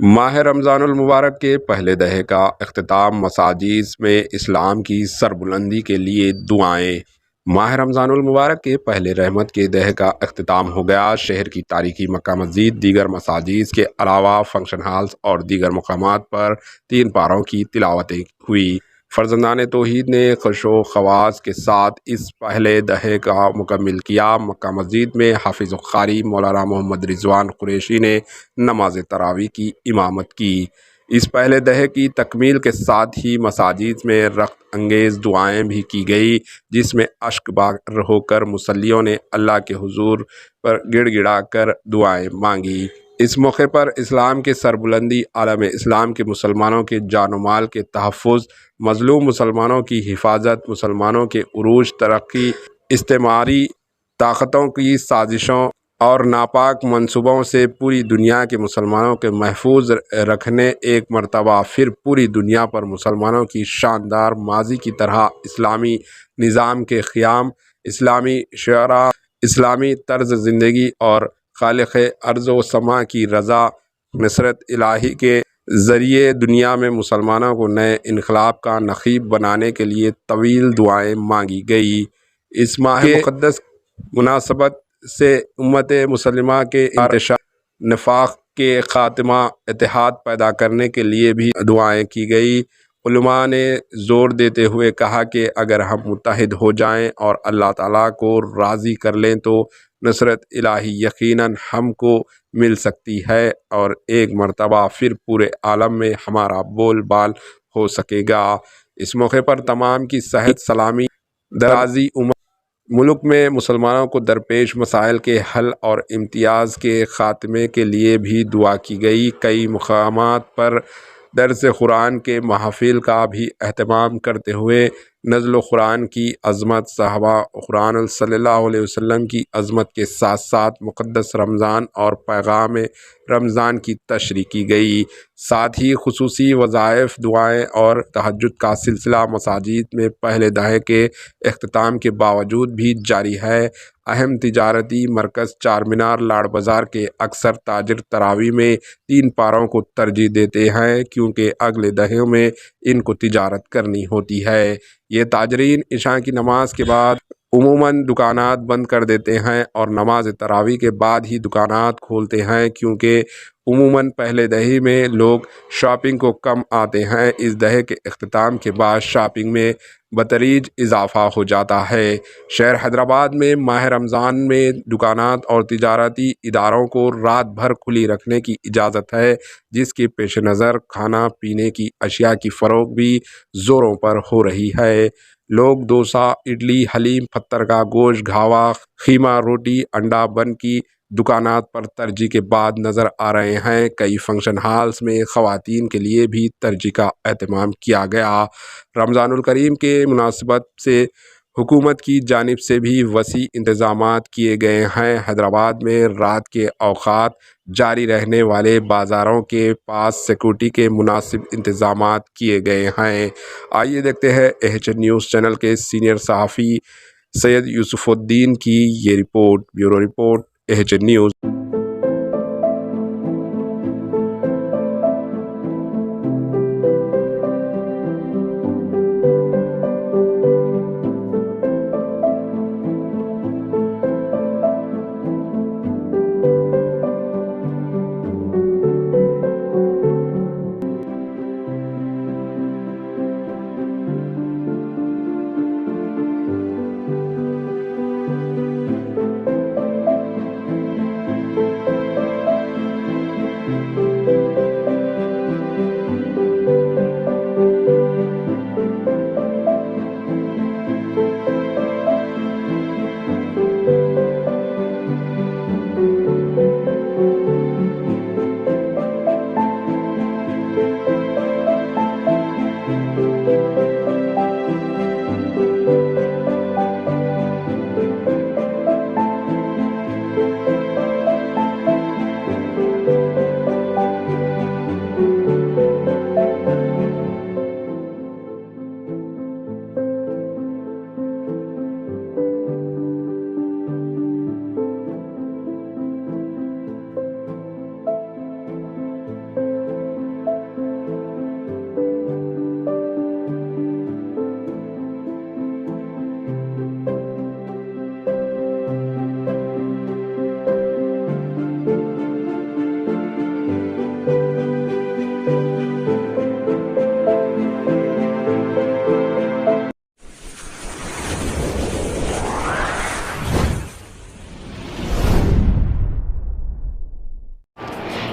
ماہ رمضان المبارک کے پہلے دہے کا اختتام مساجد میں اسلام کی سربلندی کے لیے دعائیں۔ ماہ رمضان المبارک کے پہلے رحمت کے دہے کا اختتام ہو گیا۔ شہر کی تاریخی مکہ مسجد، دیگر مساجد کے علاوہ فنکشن ہالز اور دیگر مقامات پر 3 پاروں کی تلاوتیں ہوئی۔ فرزندان توحید نے خش و خواص کے ساتھ اس پہلے دہے کا مکمل کیا۔ مکہ مسجد میں حافظ قاری مولانا محمد رضوان قریشی نے نماز تراویح کی امامت کی۔ اس پہلے دہے کی تکمیل کے ساتھ ہی مساجد میں رحمت انگیز دعائیں بھی کی گئی، جس میں اشک بار ہو کر مصلیوں نے اللہ کے حضور پر گڑ گڑا کر دعائیں مانگی۔ اس موقع پر اسلام کے سربلندی، عالم اسلام کے مسلمانوں کے جان و مال کے تحفظ، مظلوم مسلمانوں کی حفاظت، مسلمانوں کے عروج، ترقی، استعماری طاقتوں کی سازشوں اور ناپاک منصوبوں سے پوری دنیا کے مسلمانوں کے محفوظ رکھنے، ایک مرتبہ پھر پوری دنیا پر مسلمانوں کی شاندار ماضی کی طرح اسلامی نظام کے قیام، اسلامی شعراء، اسلامی طرز زندگی اور خالق ارض و سما کی رضا نصرت الہی کے ذریعے دنیا میں مسلمانوں کو نئے انقلاب کا نقیب بنانے کے لیے طویل دعائیں مانگی گئی۔ اس ماہ مقدس مناسبت سے امت مسلمہ کے انتشار، نفاق کے خاتمہ، اتحاد پیدا کرنے کے لیے بھی دعائیں کی گئی۔ علماء نے زور دیتے ہوئے کہا کہ اگر ہم متحد ہو جائیں اور اللہ تعالیٰ کو راضی کر لیں تو نصرت الہی یقیناً ہم کو مل سکتی ہے اور ایک مرتبہ پھر پورے عالم میں ہمارا بول بال ہو سکے گا۔ اس موقع پر تمام کی صحت سلامی، درازی عمر، ملک میں مسلمانوں کو درپیش مسائل کے حل اور امتیاز کے خاتمے کے لیے بھی دعا کی گئی۔ کئی مقامات پر درس قرآن کے محافل کا بھی اہتمام کرتے ہوئے نزل قرآن کی عظمت، صحابہ قرآن صلی اللہ علیہ وسلم کی عظمت کے ساتھ ساتھ مقدس رمضان اور پیغام رمضان کی تشریح کی گئی۔ ساتھ ہی خصوصی وظائف، دعائیں اور تہجد کا سلسلہ مساجد میں پہلے دہے کے اختتام کے باوجود بھی جاری ہے۔ اہم تجارتی مرکز چار مینار لاڑ بازار کے اکثر تاجر تراویح میں 3 پاروں کو ترجیح دیتے ہیں، کیونکہ اگلے دہیوں میں ان کو تجارت کرنی ہوتی ہے۔ یہ تاجرین عشاء کی نماز کے بعد عموماً دکانات بند کر دیتے ہیں اور نماز تراویح کے بعد ہی دکانات کھولتے ہیں، کیونکہ عموماً پہلے دہی میں لوگ شاپنگ کو کم آتے ہیں۔ اس دہے کے اختتام کے بعد شاپنگ میں بتدریج اضافہ ہو جاتا ہے۔ شہر حیدرآباد میں ماہ رمضان میں دکانات اور تجارتی اداروں کو رات بھر کھلی رکھنے کی اجازت ہے، جس کے پیش نظر کھانا پینے کی اشیاء کی فروخت بھی زوروں پر ہو رہی ہے۔ لوگ ڈوسا، اڈلی، حلیم، پتر کا گوشت، گھاوا، خیمہ روٹی، انڈا بن کی دکانات پر ترجیح کے بعد نظر آ رہے ہیں۔ کئی فنکشن ہالز میں خواتین کے لیے بھی ترجیح کا اہتمام کیا گیا۔ رمضان الکریم کے مناسبت سے حکومت کی جانب سے بھی وسیع انتظامات کیے گئے ہیں۔ حیدرآباد میں رات کے اوقات جاری رہنے والے بازاروں کے پاس سیکورٹی کے مناسب انتظامات کیے گئے ہیں۔ آئیے دیکھتے ہیں AHN نیوز چینل کے سینئر صحافی سید یوسف الدین کی یہ report. Bureau report, AHN news.